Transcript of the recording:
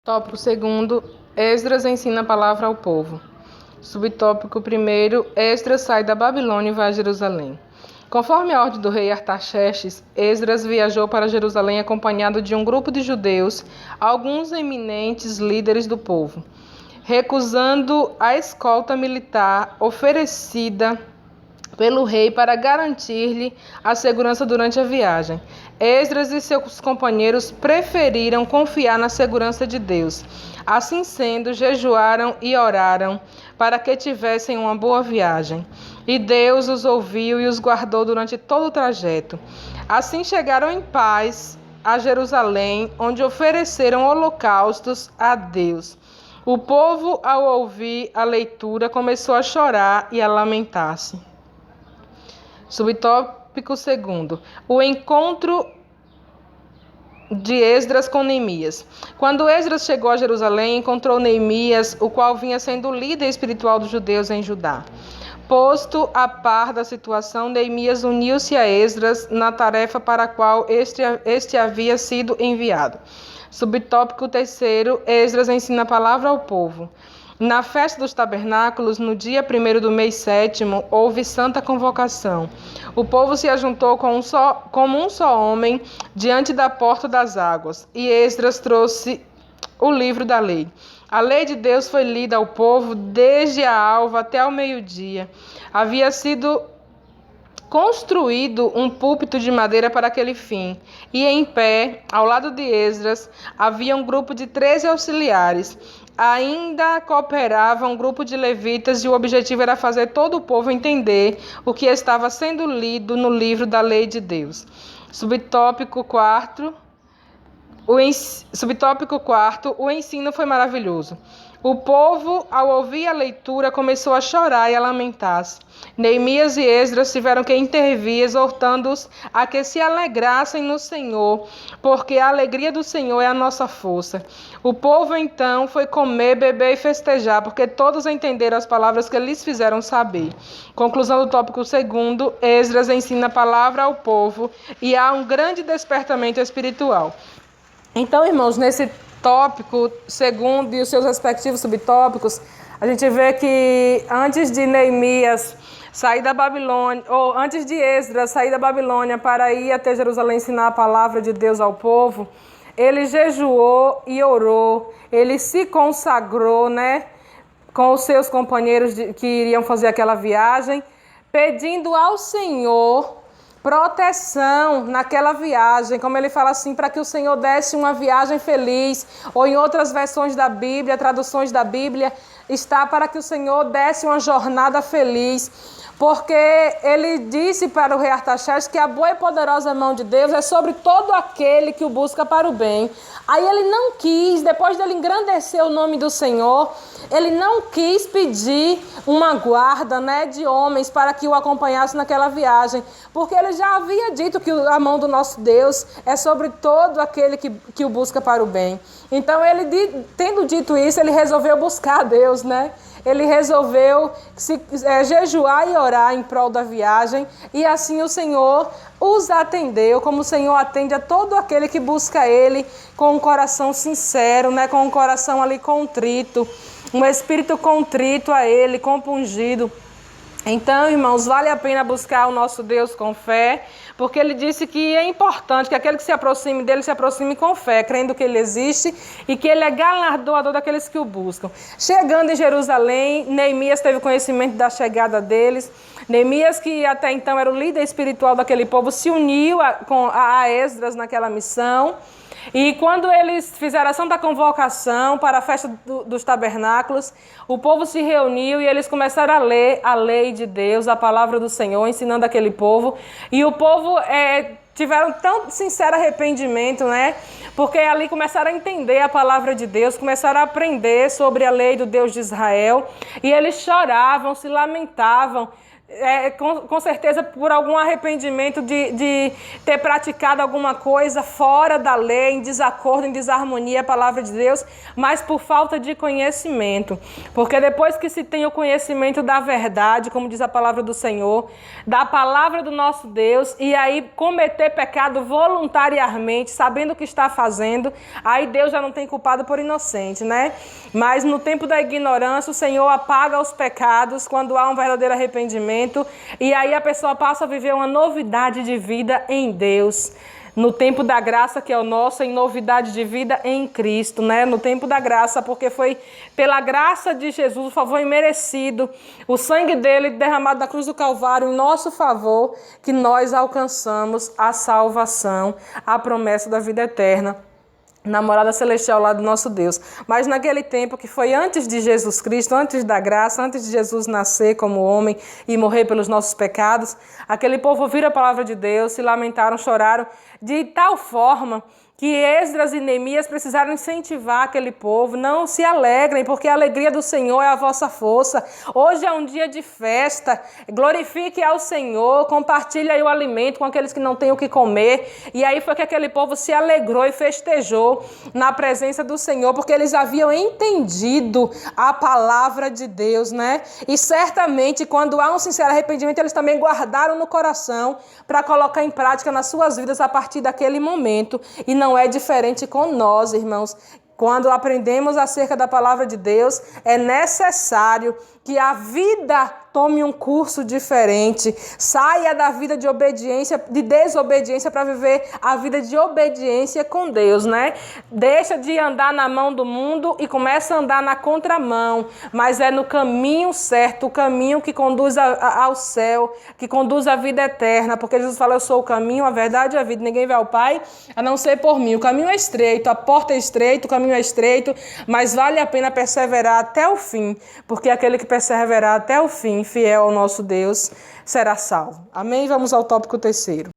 Tópico 2º, Esdras ensina a palavra ao povo. Subtópico 1º, Esdras sai da Babilônia e vai a Jerusalém. Conforme a ordem do rei Artaxerxes, Esdras viajou para Jerusalém acompanhado de um grupo de judeus, alguns eminentes líderes do povo, recusando a escolta militar oferecida pelo rei para garantir-lhe a segurança durante a viagem. Esdras e seus companheiros preferiram confiar na segurança de Deus. Assim sendo, jejuaram e oraram para que tivessem uma boa viagem. E Deus os ouviu e os guardou durante todo o trajeto. Assim chegaram em paz a Jerusalém, onde ofereceram holocaustos a Deus. O povo, ao ouvir a leitura, começou a chorar e a lamentar-se. Subtópico 2º, o encontro de Esdras com Neemias. Quando Esdras chegou a Jerusalém, encontrou Neemias, o qual vinha sendo o líder espiritual dos judeus em Judá. Posto a par da situação, Neemias uniu-se a Esdras na tarefa para a qual este havia sido enviado. Subtópico 3º, Esdras ensina a palavra ao povo. Na festa dos tabernáculos, no dia 1º do mês 7º, houve santa convocação. O povo se ajuntou como um só homem diante da porta das águas, e Esdras trouxe o livro da lei. A lei de Deus foi lida ao povo desde a alva até o meio-dia. Havia sido construído um púlpito de madeira para aquele fim, e em pé, ao lado de Esdras, havia um grupo de 13 auxiliares. Ainda cooperava um grupo de levitas e o objetivo era fazer todo o povo entender o que estava sendo lido no livro da lei de Deus. Subtópico 4, o ensino foi maravilhoso. O povo, ao ouvir a leitura, começou a chorar e a lamentar-se. Neemias e Esdras tiveram que intervir, exortando-os a que se alegrassem no Senhor, porque a alegria do Senhor é a nossa força. O povo, então, foi comer, beber e festejar, porque todos entenderam as palavras que lhes fizeram saber. Conclusão do tópico 2º, Esdras ensina a palavra ao povo e há um grande despertamento espiritual. Então, irmãos, nesse tópico 2º e os seus respectivos subtópicos, a gente vê que antes de Neemias sair da Babilônia, ou antes de Esdras sair da Babilônia para ir até Jerusalém ensinar a palavra de Deus ao povo, ele jejuou e orou, ele se consagrou, com os seus companheiros que iriam fazer aquela viagem, pedindo ao Senhor proteção naquela viagem, como ele fala assim, para que o Senhor desse uma viagem feliz, ou em outras versões da Bíblia, traduções da Bíblia, está para que o Senhor desse uma jornada feliz, porque ele disse para o rei Artaxerxes que a boa e poderosa mão de Deus é sobre todo aquele que o busca para o bem. Aí ele não quis, depois dele engrandecer o nome do Senhor, ele não quis pedir uma guarda, de homens para que o acompanhasse naquela viagem, porque ele já havia dito que a mão do nosso Deus é sobre todo aquele que o busca para o bem. Então, ele, tendo dito isso, ele resolveu buscar a Deus, Ele resolveu jejuar e orar em prol da viagem, e assim o Senhor os atendeu, como o Senhor atende a todo aquele que busca Ele com um coração sincero, com um coração ali contrito, um espírito contrito a Ele, compungido. Então, irmãos, vale a pena buscar o nosso Deus com fé, porque ele disse que é importante que aquele que se aproxime dele se aproxime com fé, crendo que ele existe e que ele é galardoador daqueles que o buscam. Chegando em Jerusalém, Neemias teve conhecimento da chegada deles. Neemias, que até então era o líder espiritual daquele povo, se uniu a Esdras naquela missão. E quando eles fizeram a santa convocação para a festa dos tabernáculos, o povo se reuniu e eles começaram a ler a lei de Deus, a palavra do Senhor, ensinando aquele povo. E o povo tiveram tão sincero arrependimento, porque ali começaram a entender a palavra de Deus, começaram a aprender sobre a lei do Deus de Israel. E eles choravam, se lamentavam, com certeza por algum arrependimento de ter praticado alguma coisa fora da lei, em desacordo, em desarmonia a palavra de Deus, mas por falta de conhecimento. Porque depois que se tem o conhecimento da verdade, como diz a palavra do Senhor, da palavra do nosso Deus, e aí cometer pecado voluntariamente, sabendo o que está fazendo, aí Deus já não tem culpado por inocente, né? Mas no tempo da ignorância, o Senhor apaga os pecados quando há um verdadeiro arrependimento, e aí a pessoa passa a viver uma novidade de vida em Deus. No tempo da graça, que é o nosso, em novidade de vida em Cristo, né? No tempo da graça, porque foi pela graça de Jesus, o favor imerecido, o sangue dele derramado na cruz do Calvário em nosso favor, que nós alcançamos a salvação, a promessa da vida eterna, na morada celestial lá do nosso Deus. Mas naquele tempo que foi antes de Jesus Cristo, antes da graça, antes de Jesus nascer como homem e morrer pelos nossos pecados, aquele povo ouviram a palavra de Deus, se lamentaram, choraram, de tal forma que Esdras e Neemias precisaram incentivar aquele povo. Não se alegrem, porque a alegria do Senhor é a vossa força. Hoje é um dia de festa, glorifique ao Senhor, compartilhe aí o alimento com aqueles que não têm o que comer. E aí foi que aquele povo se alegrou e festejou na presença do Senhor, porque eles haviam entendido a palavra de Deus, né? E certamente quando há um sincero arrependimento, eles também guardaram no coração para colocar em prática nas suas vidas a partir daquele momento. E não é diferente com nós, irmãos. Quando aprendemos acerca da palavra de Deus, é necessário que a vida tome um curso diferente, saia da vida de obediência, de desobediência para viver a vida de obediência com Deus, né? Deixa de andar na mão do mundo e começa a andar na contramão, mas é no caminho certo, o caminho que conduz ao céu, que conduz à vida eterna, porque Jesus fala, eu sou o caminho, a verdade e a vida, ninguém vai ao Pai a não ser por mim. O caminho é estreito, a porta é estreita, o caminho é estreito, mas vale a pena perseverar até o fim, porque aquele que perseverar até o fim, fiel ao nosso Deus, será salvo. Amém? Vamos ao tópico 3º.